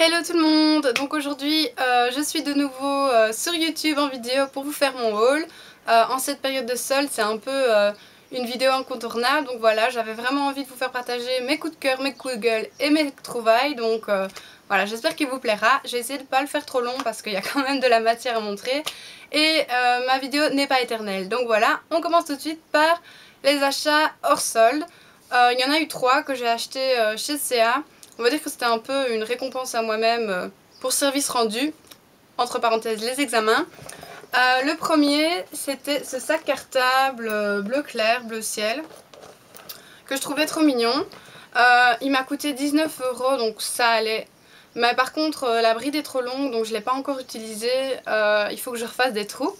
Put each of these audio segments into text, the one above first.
Hello tout le monde. Donc aujourd'hui je suis de nouveau sur YouTube en vidéo pour vous faire mon haul. En cette période de solde c'est un peu une vidéo incontournable, donc voilà, j'avais vraiment envie de vous faire partager mes coups de cœur, mes coups de gueule et mes trouvailles, donc voilà, j'espère qu'il vous plaira. J'ai essayé de ne pas le faire trop long parce qu'il y a quand même de la matière à montrer et ma vidéo n'est pas éternelle. Donc voilà, on commence tout de suite par les achats hors solde. Il y en a eu 3 que j'ai achetés chez CA. On va dire que c'était un peu une récompense à moi-même pour service rendu, entre parenthèses les examens. Le premier, c'était ce sac cartable bleu clair, bleu ciel, que je trouvais trop mignon. Il m'a coûté 19 €, donc ça allait. Mais par contre, la bride est trop longue, donc je ne l'ai pas encore utilisée. Il faut que je refasse des trous.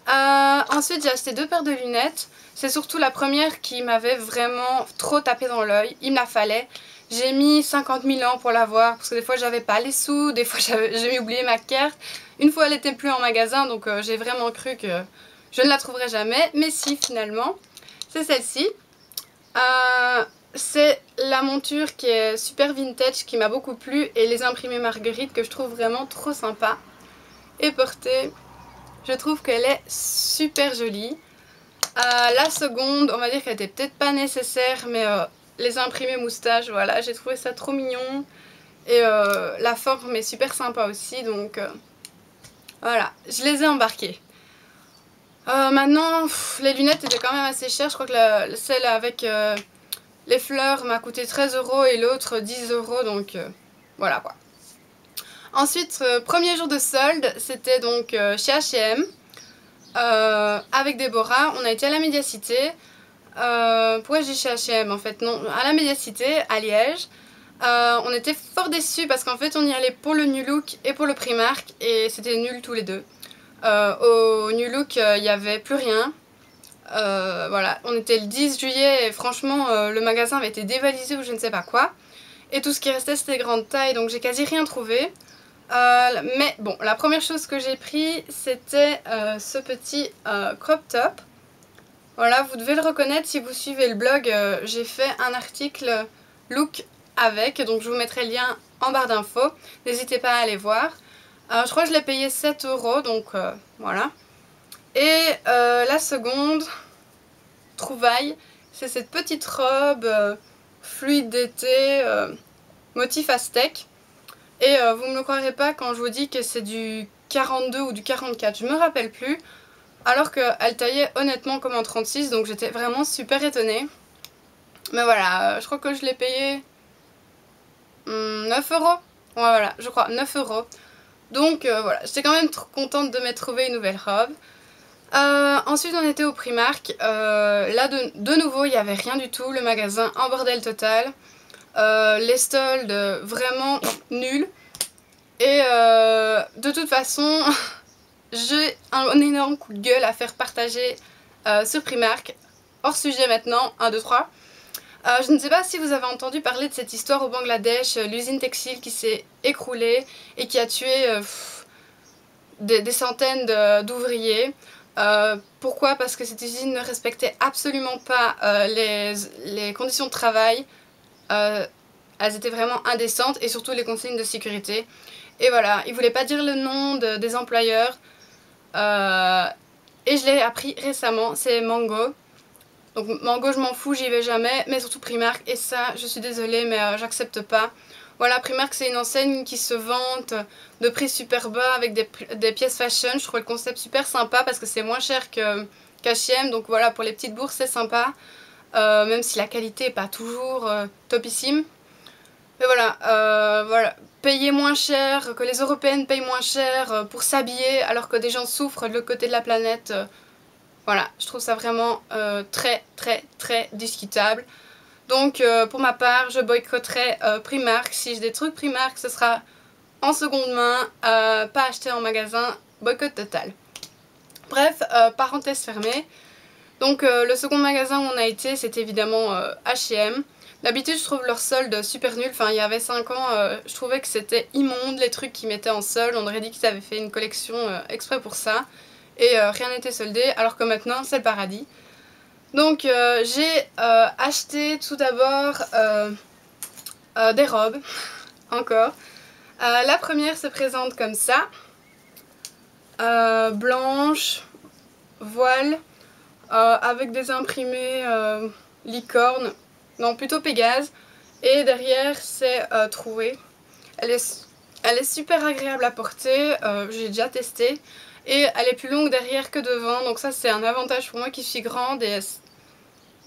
Ensuite, j'ai acheté 2 paires de lunettes. C'est surtout la première qui m'avait vraiment trop tapé dans l'œil. Il me la fallait. J'ai mis 50 000 ans pour l'avoir parce que des fois j'avais pas les sous, des fois j'ai oublié ma carte. Une fois elle était plus en magasin, donc j'ai vraiment cru que je ne la trouverais jamais. Mais si, finalement, c'est celle-ci. C'est la monture qui est super vintage, qui m'a beaucoup plu, et les imprimés Marguerite que je trouve vraiment trop sympa. Et portée, je trouve qu'elle est super jolie. La seconde, on va dire qu'elle était peut-être pas nécessaire, mais les imprimés moustaches, voilà, j'ai trouvé ça trop mignon. Et la forme est super sympa aussi, donc voilà, je les ai embarqués. Maintenant, les lunettes étaient quand même assez chères. Je crois que celle avec les fleurs m'a coûté 13 € et l'autre 10 €, donc voilà quoi. Ensuite, premier jour de solde, c'était donc chez H&M. Avec Déborah, on a été à la Médiacité. Pourquoi j'ai chez H&M en fait? Non, à la Médiacité, à Liège. On était fort déçus parce qu'en fait on y allait pour le New Look et pour le Primark et c'était nul tous les deux. Au New Look il n'y avait plus rien. Voilà, on était le 10 juillet et franchement le magasin avait été dévalisé ou je ne sais pas quoi. Et tout ce qui restait c'était grande taille, donc j'ai quasi rien trouvé. Mais bon, la première chose que j'ai pris c'était ce petit crop top. Voilà, vous devez le reconnaître si vous suivez le blog, j'ai fait un article look avec, donc je vous mettrai le lien en barre d'infos, n'hésitez pas à aller voir. Je crois que je l'ai payé 7 €, donc voilà. Et la seconde trouvaille, c'est cette petite robe fluide d'été, motif aztèque. Et vous ne me croirez pas quand je vous dis que c'est du 42 ou du 44, je me rappelle plus. Alors qu'elle taillait honnêtement comme en 36, donc j'étais vraiment super étonnée. Mais voilà, je crois que je l'ai payé 9 €. Ouais, voilà, je crois 9 €. Donc voilà, j'étais quand même trop contente de m'être trouvé une nouvelle robe. Ensuite on était au Primark. Là de nouveau il n'y avait rien du tout, le magasin en bordel total. Les soldes vraiment nuls. Et de toute façon j'ai un énorme coup de gueule à faire partager sur Primark. Hors sujet maintenant, 1, 2, 3. Je ne sais pas si vous avez entendu parler de cette histoire au Bangladesh, l'usine textile qui s'est écroulée et qui a tué des centaines d'ouvriers. Pourquoi? Parce que cette usine ne respectait absolument pas les conditions de travail. Elles étaient vraiment indécentes et surtout les consignes de sécurité. Et voilà, ils ne voulaient pas dire le nom des employeurs. Et je l'ai appris récemment, c'est Mango. Donc Mango je m'en fous, j'y vais jamais, mais surtout Primark, et ça je suis désolée mais j'accepte pas. Voilà, Primark c'est une enseigne qui se vante de prix super bas avec des pièces fashion. Je trouve le concept super sympa parce que c'est moins cher qu'H&M, donc voilà, pour les petites bourses c'est sympa. Même si la qualité n'est pas toujours topissime. Mais voilà, voilà, payer moins cher, que les Européennes payent moins cher pour s'habiller alors que des gens souffrent de l'autre côté de la planète. Voilà, je trouve ça vraiment très discutable. Donc pour ma part, je boycotterai Primark. Si j'ai des trucs Primark, ce sera en seconde main, pas acheté en magasin, boycott total. Bref, parenthèse fermée. Donc le second magasin où on a été, c'était évidemment H&M. D'habitude je trouve leurs soldes super nuls, enfin il y avait 5 ans je trouvais que c'était immonde les trucs qu'ils mettaient en solde, on aurait dit qu'ils avaient fait une collection exprès pour ça. Et rien n'était soldé, alors que maintenant c'est le paradis. Donc j'ai acheté tout d'abord des robes, encore. La première se présente comme ça. Blanche, voile, avec des imprimés licorne, non plutôt Pégase. Et derrière c'est troué. Elle est super agréable à porter, j'ai déjà testé. Et elle est plus longue derrière que devant, donc ça c'est un avantage pour moi qui suis grande et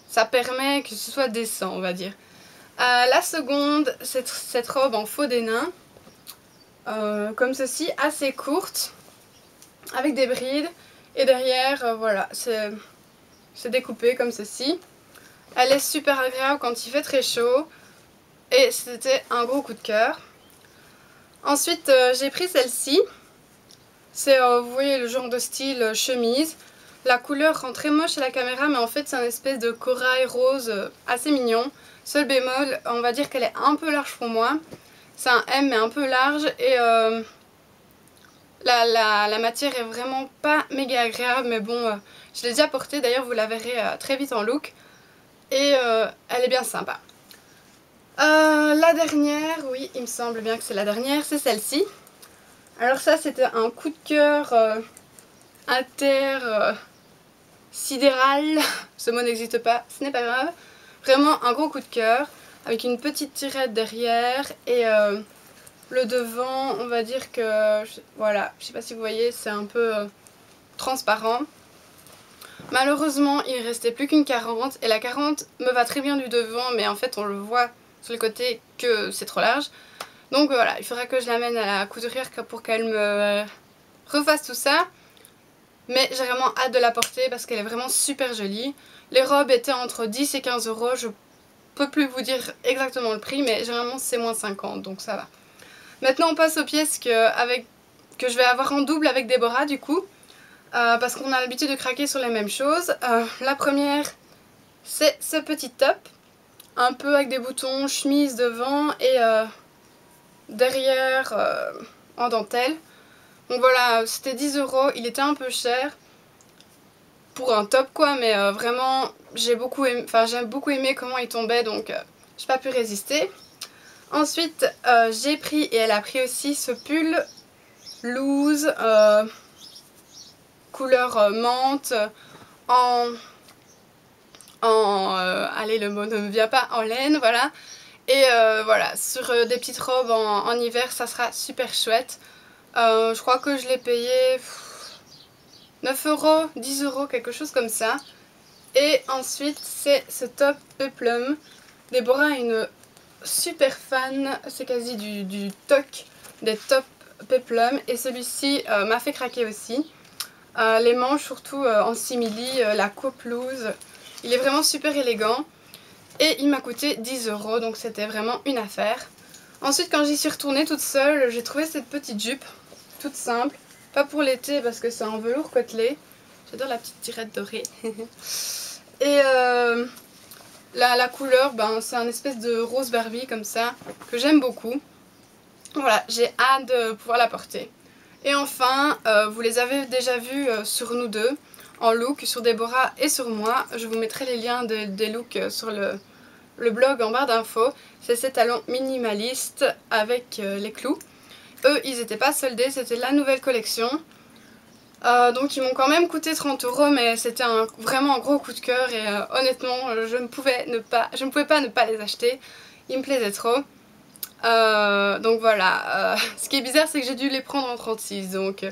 ça permet que ce soit décent, on va dire. La seconde, c'est cette robe en faux des comme ceci, assez courte, avec des brides. Et derrière, voilà, c'est découpé comme ceci. Elle est super agréable quand il fait très chaud. Et c'était un gros coup de cœur. Ensuite, j'ai pris celle-ci. C'est, vous voyez, le genre de style chemise. La couleur rend très moche à la caméra, mais en fait c'est un espèce de corail rose assez mignon. Seul bémol, on va dire qu'elle est un peu large pour moi. C'est un M mais un peu large et la matière est vraiment pas méga agréable, mais bon, je l'ai déjà portée, d'ailleurs vous la verrez très vite en look. Et elle est bien sympa. La dernière, oui, il me semble bien que c'est la dernière, c'est celle-ci. Alors ça c'était un coup de cœur sidéral, ce mot n'existe pas, ce n'est pas grave. Vraiment un gros coup de cœur, avec une petite tirette derrière et le devant, on va dire que, voilà, je sais pas si vous voyez, c'est un peu transparent. Malheureusement, il ne restait plus qu'une 40 et la 40 me va très bien du devant, mais en fait on le voit sur le côté que c'est trop large. Donc voilà, il faudra que je l'amène à la couturière pour qu'elle me refasse tout ça. Mais j'ai vraiment hâte de la porter parce qu'elle est vraiment super jolie. Les robes étaient entre 10 et 15 euros. Je peux plus vous dire exactement le prix, mais généralement c'est moins 50, donc ça va. Maintenant on passe aux pièces que je vais avoir en double avec Déborah du coup. Parce qu'on a l'habitude de craquer sur les mêmes choses. La première, c'est ce petit top. Un peu avec des boutons, chemise devant et derrière en dentelle. Donc voilà, c'était 10 euros, il était un peu cher pour un top quoi, mais vraiment j'ai beaucoup aimé comment il tombait, donc j'ai pas pu résister. Ensuite j'ai pris, et elle a pris aussi, ce pull loose couleur menthe allez, le mot ne me vient pas, en laine, voilà. Et voilà, sur des petites robes en hiver, ça sera super chouette. Je crois que je l'ai payé 9 euros, 10 euros, quelque chose comme ça. Et ensuite, c'est ce top Peplum. Déborah est une super fan, c'est quasi du toc des top Peplum. Et celui-ci m'a fait craquer aussi. Les manches surtout en simili, la coupe loose. Il est vraiment super élégant. Et il m'a coûté 10 euros, donc c'était vraiment une affaire. Ensuite, quand j'y suis retournée toute seule, j'ai trouvé cette petite jupe, toute simple. Pas pour l'été parce que c'est en velours côtelé. J'adore la petite tirette dorée. Et la couleur, ben, c'est un espèce de rose Barbie comme ça, que j'aime beaucoup. Voilà, j'ai hâte de pouvoir la porter. Et enfin, vous les avez déjà vus sur nous deux, en look, sur Déborah et sur moi. Je vous mettrai les liens des looks sur le blog en barre d'infos. C'est ces talons minimalistes avec les clous. Eux, ils n'étaient pas soldés, c'était la nouvelle collection. Donc ils m'ont quand même coûté 30 euros, mais c'était vraiment un gros coup de cœur et honnêtement, je ne pouvais pas ne pas les acheter. Ils me plaisaient trop. Donc voilà, ce qui est bizarre c'est que j'ai dû les prendre en 36, donc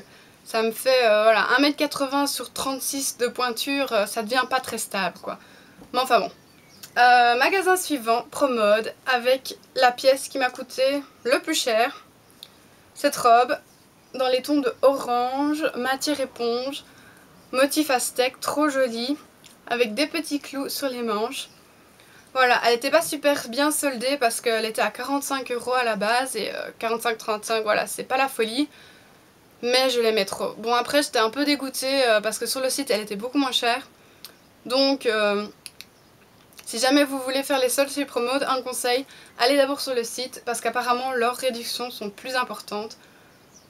ça me fait voilà, 1m80 sur 36 de pointure, ça devient pas très stable quoi. Mais enfin bon. Magasin suivant, Promode, avec la pièce qui m'a coûté le plus cher. Cette robe, dans les tons de orange, matière éponge, motif aztèque, trop jolie, avec des petits clous sur les manches. Voilà, elle n'était pas super bien soldée parce qu'elle était à 45 euros à la base et 45-35, voilà, c'est pas la folie. Mais je l'aimais trop. Bon, après j'étais un peu dégoûtée parce que sur le site elle était beaucoup moins chère. Donc si jamais vous voulez faire les soldes chez Promode, un conseil, allez d'abord sur le site parce qu'apparemment leurs réductions sont plus importantes.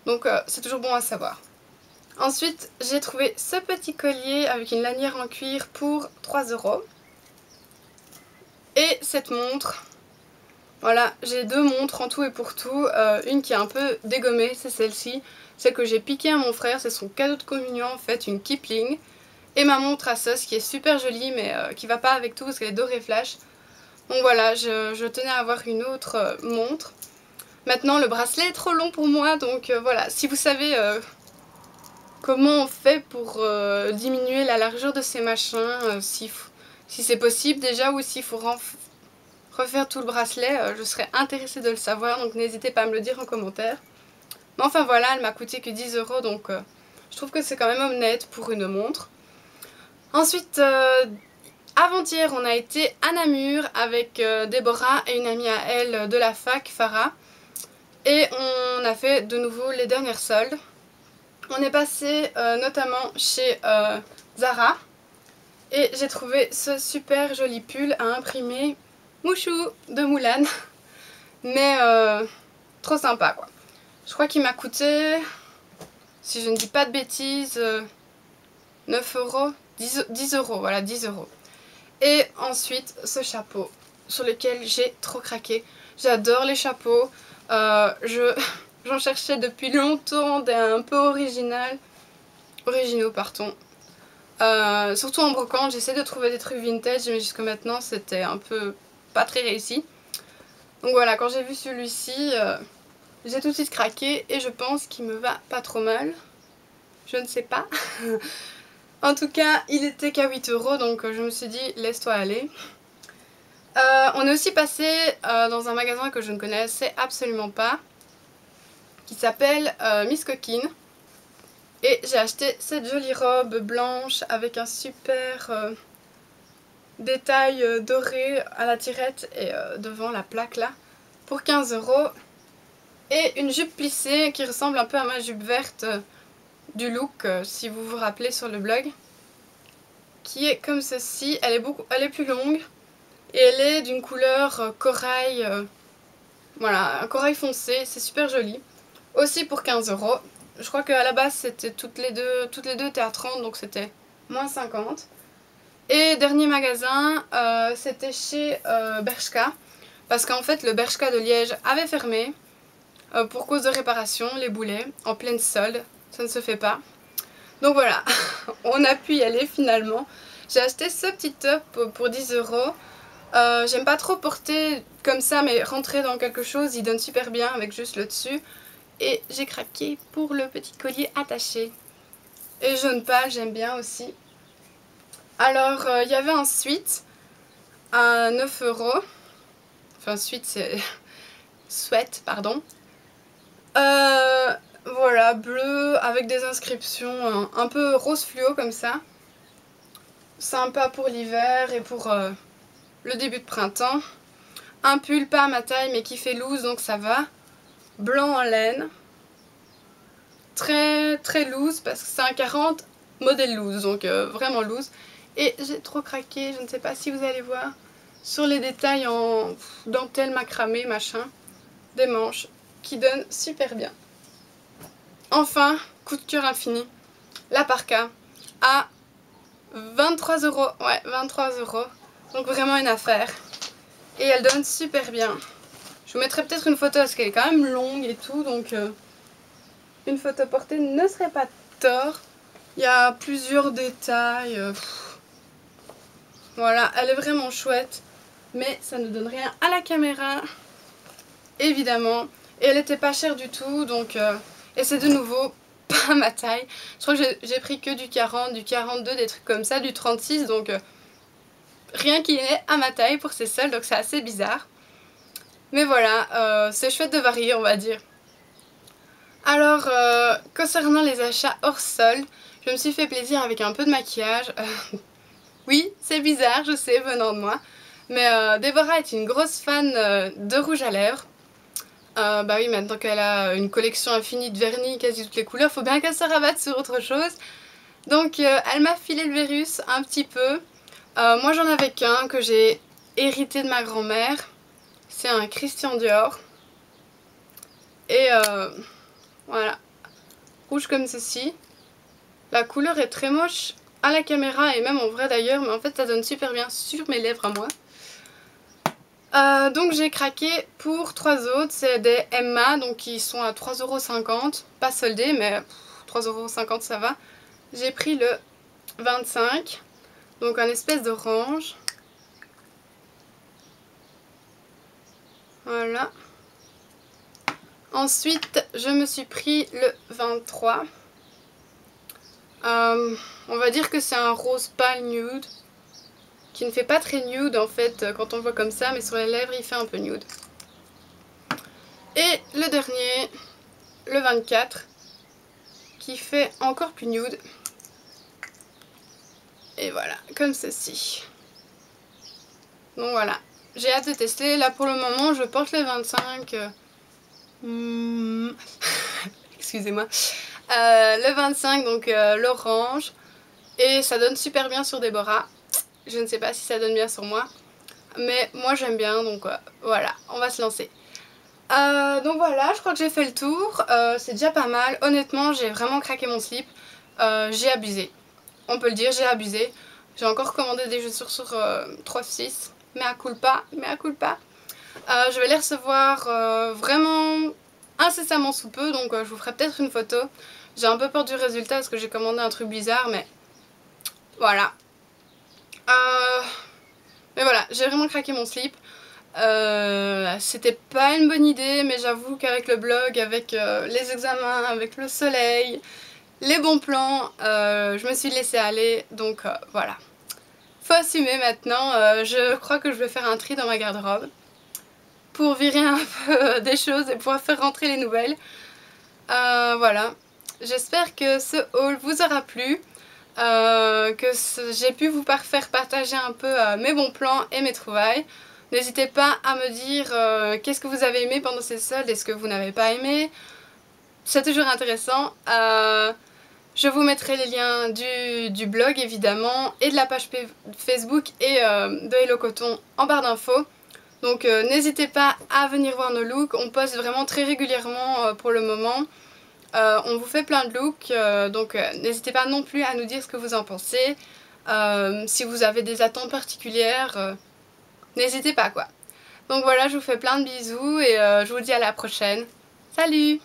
Donc c'est toujours bon à savoir. Ensuite, j'ai trouvé ce petit collier avec une lanière en cuir pour 3 euros. Et cette montre Voilà, j'ai 2 montres en tout et pour tout. Une qui est un peu dégommée, c'est celle-ci. Celle que j'ai piquée à mon frère, c'est son cadeau de communion en fait, une Kipling. Et ma montre Asos qui est super jolie mais qui va pas avec tout parce qu'elle est dorée flash. Donc voilà, je tenais à avoir une autre montre. Maintenant le bracelet est trop long pour moi donc voilà, si vous savez comment on fait pour diminuer la largeur de ces machins, si c'est possible déjà ou s'il faut refaire tout le bracelet, je serais intéressée de le savoir, donc n'hésitez pas à me le dire en commentaire. Mais enfin voilà, elle m'a coûté que 10 € donc je trouve que c'est quand même honnête pour une montre. Ensuite, avant-hier on a été à Namur avec Déborah et une amie à elle de la fac, Farah. Et on a fait de nouveau les dernières soldes. On est passé notamment chez Zara. Et j'ai trouvé ce super joli pull à imprimer Mouchou de Moulane. Mais trop sympa quoi. Je crois qu'il m'a coûté, si je ne dis pas de bêtises, 9 €, 10 €, voilà 10 €. Et ensuite ce chapeau sur lequel j'ai trop craqué. J'adore les chapeaux. J'en cherchais depuis longtemps des un peu originaux pardon. Surtout en brocante, j'essaie de trouver des trucs vintage mais jusque maintenant c'était un peu pas très réussi. Donc voilà, quand j'ai vu celui-ci, j'ai tout de suite craqué et je pense qu'il me va pas trop mal. Je ne sais pas. En tout cas, il était qu'à 8 € donc je me suis dit laisse-toi aller. On est aussi passé dans un magasin que je ne connaissais absolument pas, qui s'appelle Miss Coquine. Et j'ai acheté cette jolie robe blanche avec un super détail doré à la tirette et devant la plaque là, pour 15 €. Et une jupe plissée qui ressemble un peu à ma jupe verte du look, si vous vous rappelez sur le blog. Qui est comme ceci, elle est plus longue. Et elle est d'une couleur corail, voilà, un corail foncé, c'est super joli. Aussi pour 15 €. Je crois qu'à la base c'était toutes les deux étaient à 30 donc c'était moins 50. Et dernier magasin, c'était chez Bershka. Parce qu'en fait le Bershka de Liège avait fermé pour cause de réparation, les boulets, en pleine solde. Ça ne se fait pas. Donc voilà, on a pu y aller finalement. J'ai acheté ce petit top pour 10 €. J'aime pas trop porter comme ça mais rentrer dans quelque chose, il donne super bien avec juste le dessus. Et j'ai craqué pour le petit collier attaché. Et jaune pâle, j'aime bien aussi. Alors, il y avait un sweat à 9 €. Enfin, sweat, c'est... sweat, pardon. Voilà, bleu avec des inscriptions un peu rose fluo comme ça. Sympa pour l'hiver et pour le début de printemps. Un pull pas à ma taille mais qui fait loose donc ça va. Blanc en laine. Très très loose parce que c'est un 40 modèle loose donc vraiment loose. Et j'ai trop craqué, je ne sais pas si vous allez voir, sur les détails en dentelle macramé machin, des manches qui donnent super bien. Enfin, coup de cœur infini, la parka à 23 €, ouais 23 €, donc vraiment une affaire. Et elle donne super bien. Je vous mettrai peut-être une photo parce qu'elle est quand même longue et tout, donc une photo portée ne serait pas tort. Il y a plusieurs détails. Voilà, elle est vraiment chouette. Mais ça ne donne rien à la caméra. Évidemment. Et elle était pas chère du tout. Donc, et c'est de nouveau pas ma taille. Je crois que j'ai pris que du 40, du 42, des trucs comme ça, du 36. Donc rien qui est à ma taille pour ces soldes. Donc c'est assez bizarre. Mais voilà, c'est chouette de varier on va dire. Alors, concernant les achats hors solde, je me suis fait plaisir avec un peu de maquillage. Oui, c'est bizarre, je sais, venant de moi. Mais Déborah est une grosse fan de rouge à lèvres. Bah oui, maintenant qu'elle a une collection infinie de vernis, quasi toutes les couleurs, faut bien qu'elle se rabatte sur autre chose. Donc elle m'a filé le Vérus un petit peu. Moi j'en avais qu'un que j'ai hérité de ma grand-mère. C'est un Christian Dior. Et voilà, rouge comme ceci. La couleur est très moche à la caméra et même en vrai d'ailleurs, mais en fait ça donne super bien sur mes lèvres à moi. Donc j'ai craqué pour 3 autres, c'est des Emma, donc qui sont à 3,50 €, pas soldés mais 3,50 € ça va. J'ai pris le 25, donc un espèce d'orange. Voilà. Ensuite je me suis pris le 23. On va dire que c'est un rose pâle nude, qui ne fait pas très nude en fait quand on le voit comme ça, mais sur les lèvres il fait un peu nude. Et le dernier, le 24, qui fait encore plus nude. Et voilà, comme ceci. Donc voilà, j'ai hâte de tester. Là pour le moment je porte le 25. Excusez-moi. Le 25, donc l'orange. Et ça donne super bien sur Déborah. Je ne sais pas si ça donne bien sur moi. Mais moi j'aime bien, donc voilà, on va se lancer. Donc voilà, je crois que j'ai fait le tour. C'est déjà pas mal. Honnêtement, j'ai vraiment craqué mon slip. J'ai abusé. On peut le dire, j'ai abusé. J'ai encore commandé des chaussures sur 3-6. Mea culpa, mea culpa. Je vais les recevoir vraiment incessamment sous peu. Donc je vous ferai peut-être une photo. J'ai un peu peur du résultat parce que j'ai commandé un truc bizarre. Mais voilà. Mais voilà, j'ai vraiment craqué mon slip. C'était pas une bonne idée, mais j'avoue qu'avec le blog, avec les examens, avec le soleil, les bons plans, je me suis laissée aller, donc voilà. Faut assumer maintenant, je crois que je vais faire un tri dans ma garde-robe pour virer un peu des choses et pouvoir faire rentrer les nouvelles. Voilà, j'espère que ce haul vous aura plu. Que j'ai pu vous faire partager un peu mes bons plans et mes trouvailles. N'hésitez pas à me dire qu'est-ce que vous avez aimé pendant ces soldes et ce que vous n'avez pas aimé. C'est toujours intéressant. Je vous mettrai les liens du blog évidemment et de la page Facebook et de Hello Coton en barre d'infos. Donc n'hésitez pas à venir voir nos looks. On poste vraiment très régulièrement pour le moment. On vous fait plein de looks, donc n'hésitez pas non plus à nous dire ce que vous en pensez. Si vous avez des attentes particulières, n'hésitez pas quoi. Donc voilà, je vous fais plein de bisous et je vous dis à la prochaine. Salut!